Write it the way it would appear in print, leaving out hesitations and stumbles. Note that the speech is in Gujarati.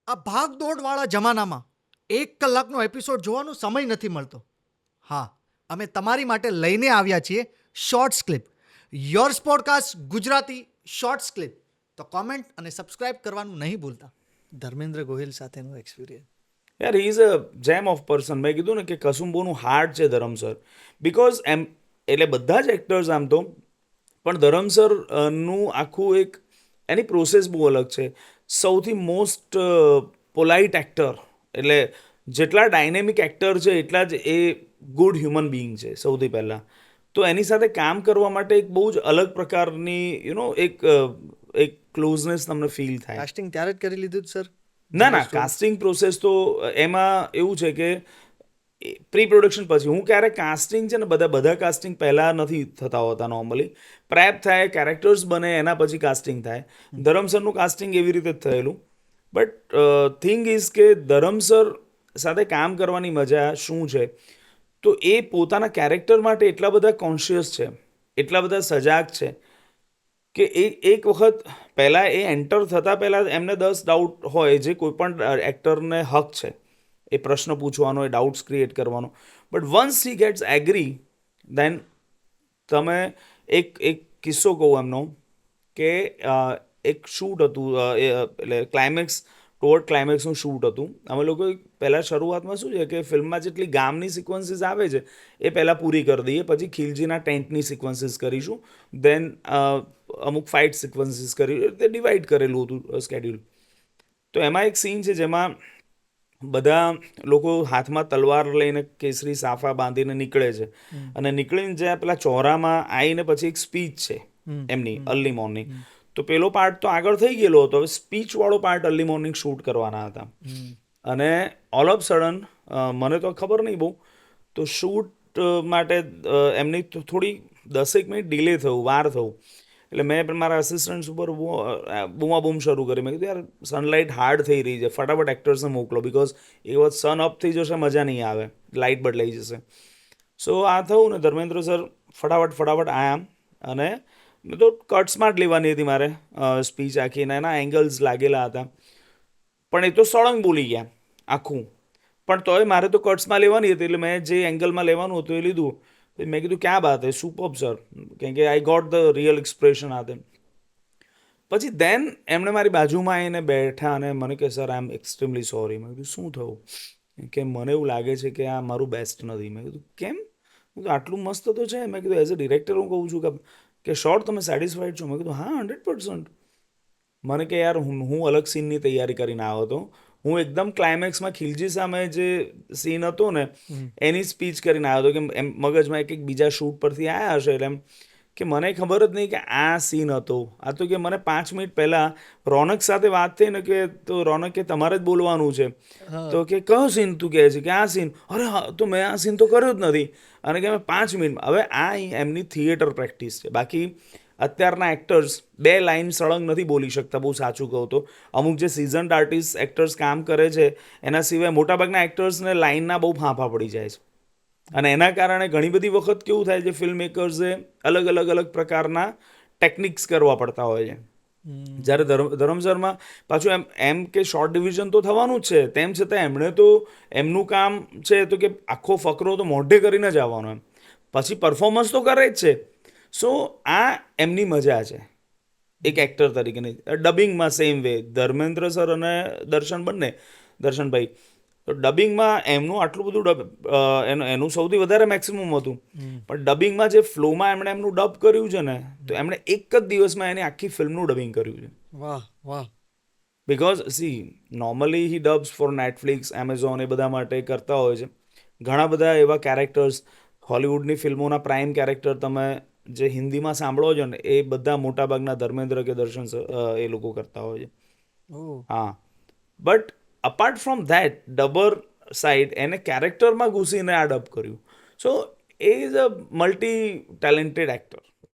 આ ભાગદોડવાળા જમાનામાં 1 કલાકનો એપિસોડ જોવાનો સમય નથી મળતો. હા, અમે તમારી માટે લઈને આવ્યા છીએ shorts clip. Yours podcast Gujarati shorts clip. તો કોમેન્ટ અને સબસ્ક્રાઇબ કરવાનું નહીં ભૂલતા. ધર્મેન્દ્ર ગોહિલ સાથેનો એક્સપિરિયન્સ. યાર હી ઇઝ અ જેમ ઓફ પર્સન. મેં કીધું ને કે કસુંબોનું હાર્ટ છે ધરમ સર. બિકોઝ એમ એટલે બધા જ એક્ટર્સ આમ તો, પણ ધરમ સર નું આખું એક એની પ્રોસેસ બહુ અલગ છે. સૌથી મોસ્ટ પોલાઇટ એક્ટર, એટલે જેટલા ડાયનેમિક એક્ટર છે એટલા જ એ ગુડ હ્યુમન બિઈંગ છે સૌથી પહેલાં. તો એની સાથે કામ કરવા માટે એક બહુ જ અલગ પ્રકારની એક ક્લોઝનેસ તમને ફીલ થાય. કાસ્ટિંગ ત્યારે જ કરી લીધું સર? ના, કાસ્ટિંગ પ્રોસેસ તો એમાં એવું છે કે પ્રી પ્રોડક્શન પછી. હું ક્યારે કાસ્ટિંગ છે ને બધા કાસ્ટિંગ પહેલાં નથી થતા હોતા નોર્મલી. પ્રેપ થાય, કેરેક્ટર્સ બને, એના પછી કાસ્ટિંગ થાય. ધરમ સરનું કાસ્ટિંગ એવી રીતે જ થયેલું. બટ થિંગ ઇઝ કે ધરમ સર સાથે કામ કરવાની મજા શું છે, તો એ પોતાના કેરેક્ટર માટે એટલા બધા કોન્શિયસ છે, એટલા બધા સજાગ છે કે એક વખત પહેલાં એ એન્ટર થતાં પહેલાં એમને 10 ડાઉટ હોય, જે કોઈ પણ એક્ટરને હક છે એ પ્રશ્ન પૂછવાનો, એ ડાઉટ્સ ક્રિએટ કરવાનો. But once he gets agree, then તમે એક કિસ્સો કહું એમનો કે એક શૂટ હતું, એટલે ક્લાઇમેક્સનું શૂટ હતું. અમે લોકો પહેલાં શરૂઆતમાં શું છે કે ફિલ્મમાં જેટલી ગામની સિક્વન્સીસ આવે છે એ પહેલાં પૂરી કરી દઈએ, પછી ખિલજીના ટેન્ટની સિક્વન્સીસ કરીશું, દેન અમુક ફાઇટ સિક્વન્સીસ કરી, તે ડિવાઈડ કરેલું હતું સ્કેડ્યુલ. તો એમાં એક સીન છે જેમાં બધા લોકો હાથમાં તલવાર લઈને કેસરી સાફા બાંધીને નીકળે છે, અને નીકળીને જ્યાં પેલા ચોરામાં આવીને પછી એક સ્પીચ છે એમની અર્લી મોર્નિંગ. તો પેલો પાર્ટ તો આગળ થઈ ગયેલો હતો, હવે સ્પીચવાળો પાર્ટ અર્લી મોર્નિંગ શૂટ કરવાના હતા. અને ઓલ ઓફ સડન મને તો ખબર નહીં બહુ, તો શૂટ માટે એમની થોડી 10 મિનિટ ડિલે થયું, વાર થયું. એટલે મેં પણ મારા આસિસ્ટન્ટ્સ ઉપર બૂમાબૂમ શરૂ કરી. મેં કીધું યાર સનલાઇટ હાર્ડ થઈ રહી છે, ફટાફટ એક્ટર્સને મોકલો, બિકોઝ એક વખત સન અપ થઈ જશે મજા નહીં આવે, લાઇટ બદલાઈ જશે. સો આ થયું ને ધર્મેન્દ્ર સર ફટાફટ આયા, અને મેં તો કટ્સમાં જ લેવાની હતી મારે સ્પીચ આખીને, એના એંગલ્સ લાગેલા હતા. પણ એ તો સળંગ બોલી ગયા આખું, પણ તોય મારે તો કટ્સમાં લેવાની હતી, એટલે મેં જે એંગલમાં લેવાનું હતું એ લીધું. મેં કીધું ક્યાં બાત હે, સુપર્બ સર, કેમ કે I got the real expression આ તેમ. પછી દેન એમણે મારી બાજુમાં આવીને બેઠા અને મને કે sir I am extremely sorry. મેં કીધું શું થયું? કે મને એવું લાગે છે કે આ મારું બેસ્ટ નથી. મેં કીધું કેમ? મેં કીધું આટલું મસ્ત તો છે. મેં કીધું એઝ અ ડિરેક્ટર હું કહું છું કે શોર્ટ તમે સેટિસ્ફાઈડ છો? મેં કીધું હા 100%. મને કે યાર હું અલગ સીનની તૈયારી કરીને આવ્યો હતો, હું એકદમ ક્લાઇમેક્સમાં ખિલજી સામે જે સીન હતો ને એની સ્પીચ કરીને આવ્યો હતો, કે એમ મગજમાં એક બીજા શૂટ પરથી આવ્યા હશે, એટલે એમ કે મને ખબર જ નહીં કે આ સીન હતો. આ તો કે મને 5 મિનિટ પહેલાં રોનક સાથે વાત થઈ ને, કે તો રોનક કે તમારે જ બોલવાનું છે. તો કે કયો સીન તું કહે છે? કે આ સીન. અરે હા, તો મેં આ સીન તો કર્યો જ નથી. અને કે મેં 5 મિનિટ. હવે આ એમની થિયેટર પ્રેક્ટિસ છે. બાકી અત્યારના એક્ટર્સ 2 લાઇન સળંગ નથી બોલી શકતા, બહુ સાચું કહું તો. અમુક જે સિઝન્ડ આર્ટિસ્ટ એક્ટર્સ કામ કરે છે એના સિવાય મોટાભાગના એક્ટર્સને લાઇનના બહુ ફાંફા પડી જાય છે. અને એના કારણે ઘણી બધી વખત કેવું થાય છે, ફિલ્મ મેકર્સે અલગ પ્રકારના ટેકનિક્સ કરવા પડતા હોય છે. જ્યારે ધરમસરમાં પાછું એમ કે શોર્ટ ડિવિઝન તો થવાનું જ છે, તેમ છતાં એમણે તો એમનું કામ છે તો કે આખો ફકરો તો મોઢે કરીને જ આવવાનો, એમ પછી પરફોર્મન્સ તો કરે જ છે. સો આ એમની મજા છે એક એક્ટર તરીકેની. ડબિંગમાં સેમ વે, ધર્મેન્દ્ર સર અને દર્શનભાઈ, તો ડબિંગમાં એમનું આટલું બધું એનું સૌથી વધારે મેક્સિમમ હતું, પણ ડબિંગમાં જે ફ્લોમાં એમણે એમનું ડબ કર્યું છે ને, તો એમણે એક જ દિવસમાં એની આખી ફિલ્મનું ડબિંગ કર્યું છે. વાહ વાહ. Because normally he dubs for Netflix, Amazon, એ બધા માટે કરતા હોય છે. ઘણા બધા એવા કેરેક્ટર્સ, હોલિવૂડની ફિલ્મોના પ્રાઇમ કેરેક્ટર તમે જે હિન્દીમાં સાંભળો છો ને, એ બધા મોટાભાગના ધર્મેન્દ્ર કે દર્શન એ લોકો કરતા હોય છે. હા, but apart from that dubber side એને કેરેક્ટરમાં ઘૂસીને આ ડબ કર્યું. સો એ is a multi talented actor.